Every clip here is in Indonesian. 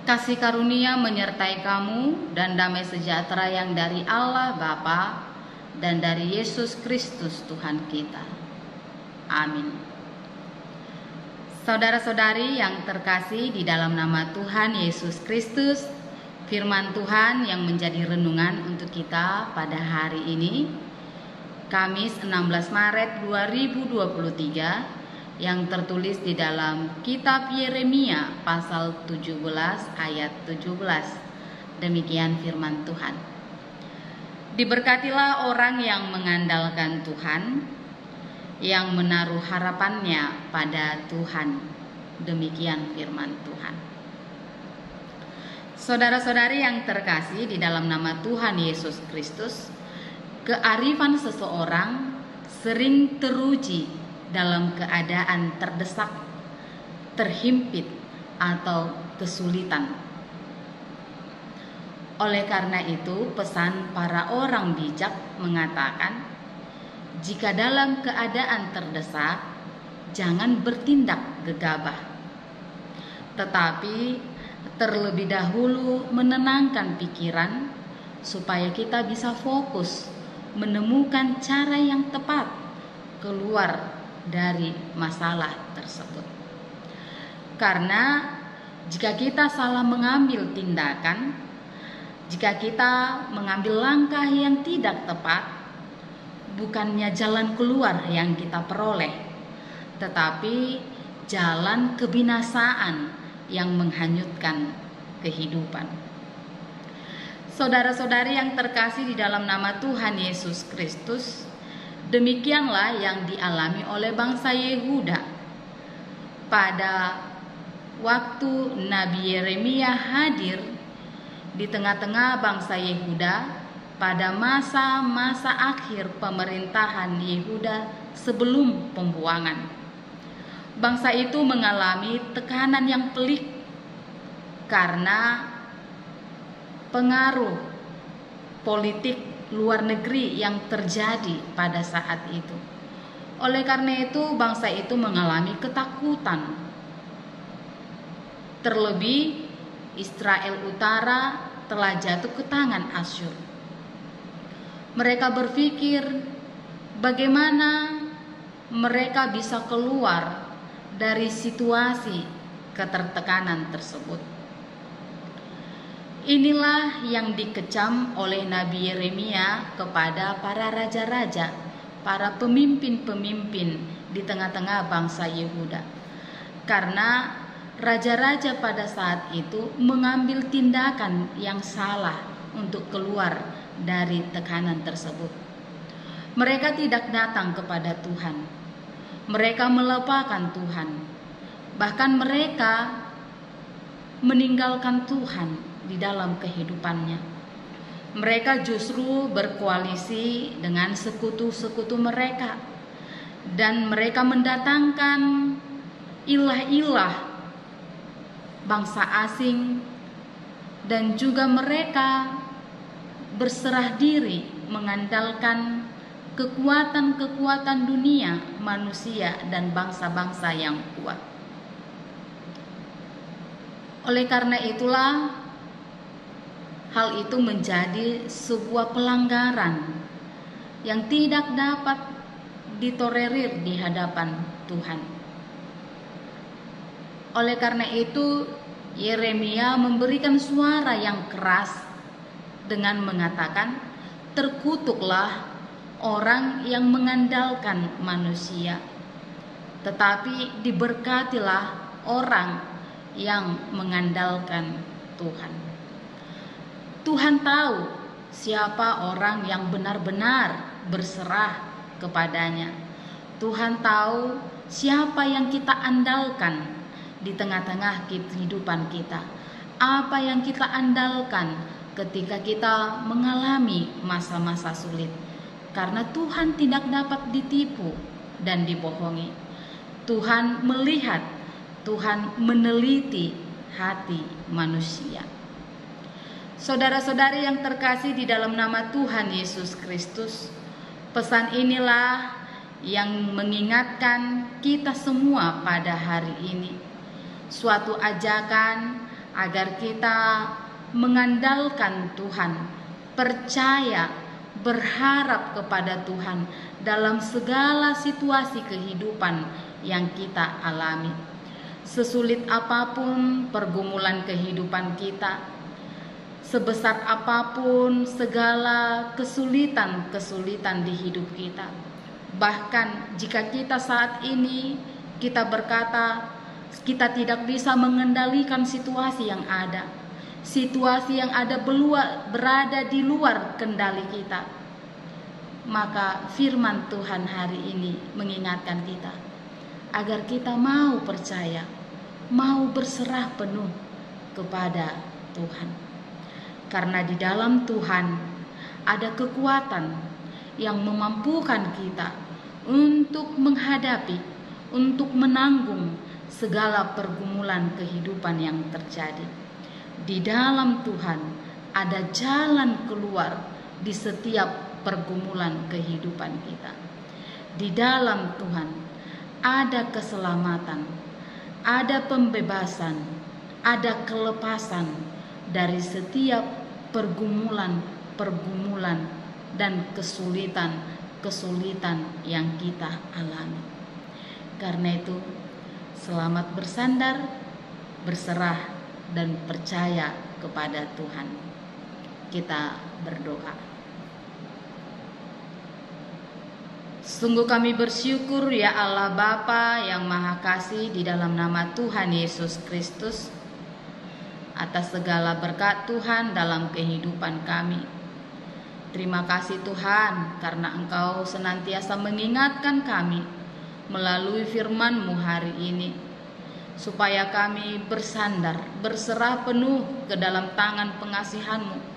Kasih karunia menyertai kamu dan damai sejahtera yang dari Allah Bapa dan dari Yesus Kristus Tuhan kita. Amin. Saudara-saudari yang terkasih di dalam nama Tuhan Yesus Kristus, firman Tuhan yang menjadi renungan untuk kita pada hari ini, Kamis 16 Maret 2023, yang tertulis di dalam kitab Yeremia pasal 17 ayat 17. Demikian firman Tuhan. Diberkatilah orang yang mengandalkan Tuhan, yang menaruh harapannya pada Tuhan. Demikian firman Tuhan. Saudara-saudari yang terkasih di dalam nama Tuhan Yesus Kristus, kearifan seseorang sering teruji dalam keadaan terdesak, terhimpit, atau kesulitan. Oleh karena itu, pesan para orang bijak mengatakan, jika dalam keadaan terdesak, jangan bertindak gegabah, tetapi terlebih dahulu menenangkan pikiran supaya kita bisa fokus menemukan cara yang tepat keluar dari masalah tersebut. Karena jika kita salah mengambil tindakan, jika kita mengambil langkah yang tidak tepat, bukannya jalan keluar yang kita peroleh, tetapi jalan kebinasaan yang menghanyutkan kehidupan. Saudara-saudari yang terkasih di dalam nama Tuhan Yesus Kristus, demikianlah yang dialami oleh bangsa Yehuda pada waktu Nabi Yeremia hadir di tengah-tengah bangsa Yehuda pada masa-masa akhir pemerintahan Yehuda sebelum pembuangan. Bangsa itu mengalami tekanan yang pelik karena pengaruh politik luar negeri yang terjadi pada saat itu. Oleh karena itu, bangsa itu mengalami ketakutan. Terlebih, Israel Utara telah jatuh ke tangan Asyur. Mereka berpikir bagaimana mereka bisa keluar dari situasi ketertekanan tersebut. Inilah yang dikecam oleh Nabi Yeremia kepada para raja-raja, para pemimpin-pemimpin di tengah-tengah bangsa Yehuda. Karena raja-raja pada saat itu mengambil tindakan yang salah untuk keluar dari tekanan tersebut. Mereka tidak datang kepada Tuhan. Mereka melupakan Tuhan. Bahkan mereka meninggalkan Tuhan di dalam kehidupannya. Mereka justru berkoalisi dengan sekutu-sekutu mereka, dan mereka mendatangkan ilah-ilah bangsa asing, dan juga mereka berserah diri mengandalkan kekuatan-kekuatan dunia, manusia, dan bangsa-bangsa yang kuat. Oleh karena itulah hal itu menjadi sebuah pelanggaran yang tidak dapat ditolerir di hadapan Tuhan. Oleh karena itu, Yeremia memberikan suara yang keras dengan mengatakan, terkutuklah orang yang mengandalkan manusia, tetapi diberkatilah orang yang mengandalkan Tuhan. Tuhan tahu siapa orang yang benar-benar berserah kepadanya. Tuhan tahu siapa yang kita andalkan di tengah-tengah kehidupan kita. Apa yang kita andalkan ketika kita mengalami masa-masa sulit. Karena Tuhan tidak dapat ditipu dan dibohongi. Tuhan melihat, Tuhan meneliti hati manusia. Saudara-saudari yang terkasih di dalam nama Tuhan Yesus Kristus, pesan inilah yang mengingatkan kita semua pada hari ini. Suatu ajakan agar kita mengandalkan Tuhan, percaya, berharap kepada Tuhan dalam segala situasi kehidupan yang kita alami. Sesulit apapun pergumulan kehidupan kita, sebesar apapun segala kesulitan-kesulitan di hidup kita, bahkan jika kita saat ini kita berkata kita tidak bisa mengendalikan situasi yang ada, situasi yang ada berada di luar kendali kita, maka firman Tuhan hari ini mengingatkan kita agar kita mau percaya, mau berserah penuh kepada Tuhan. Karena di dalam Tuhan ada kekuatan yang memampukan kita untuk menghadapi, untuk menanggung segala pergumulan kehidupan yang terjadi. Di dalam Tuhan ada jalan keluar di setiap pergumulan kehidupan kita. Di dalam Tuhan ada keselamatan, ada pembebasan, ada kelepasan dari setiap pergumulan dan kesulitan yang kita alami. Karena itu, selamat bersandar, berserah, dan percaya kepada Tuhan. Kita berdoa. Sungguh kami bersyukur ya Allah Bapa yang Maha Kasih, di dalam nama Tuhan Yesus Kristus, atas segala berkat Tuhan dalam kehidupan kami. Terima kasih Tuhan karena Engkau senantiasa mengingatkan kami melalui firman-Mu hari ini, supaya kami bersandar, berserah penuh ke dalam tangan pengasihan-Mu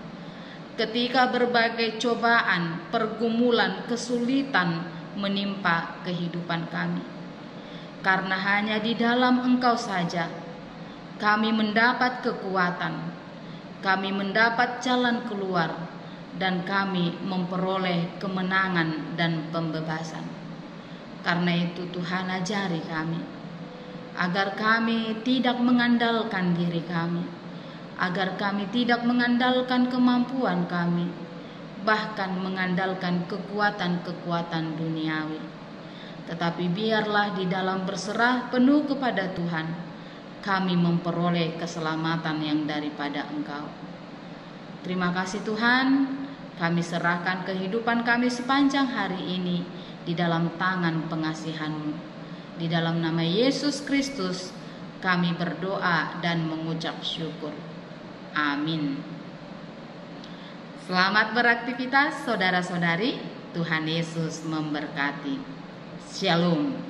ketika berbagai cobaan, pergumulan, kesulitan menimpa kehidupan kami. Karena hanya di dalam Engkau saja kami mendapat kekuatan, kami mendapat jalan keluar, dan kami memperoleh kemenangan dan pembebasan. Karena itu Tuhan, ajari kami agar kami tidak mengandalkan diri kami, agar kami tidak mengandalkan kemampuan kami, bahkan mengandalkan kekuatan-kekuatan duniawi. Tetapi biarlah di dalam berserah penuh kepada Tuhan, kami memperoleh keselamatan yang daripada Engkau. Terima kasih Tuhan, kami serahkan kehidupan kami sepanjang hari ini di dalam tangan pengasihan-Mu. Di dalam nama Yesus Kristus kami berdoa dan mengucap syukur. Amin. Selamat beraktivitas saudara-saudari, Tuhan Yesus memberkati. Shalom.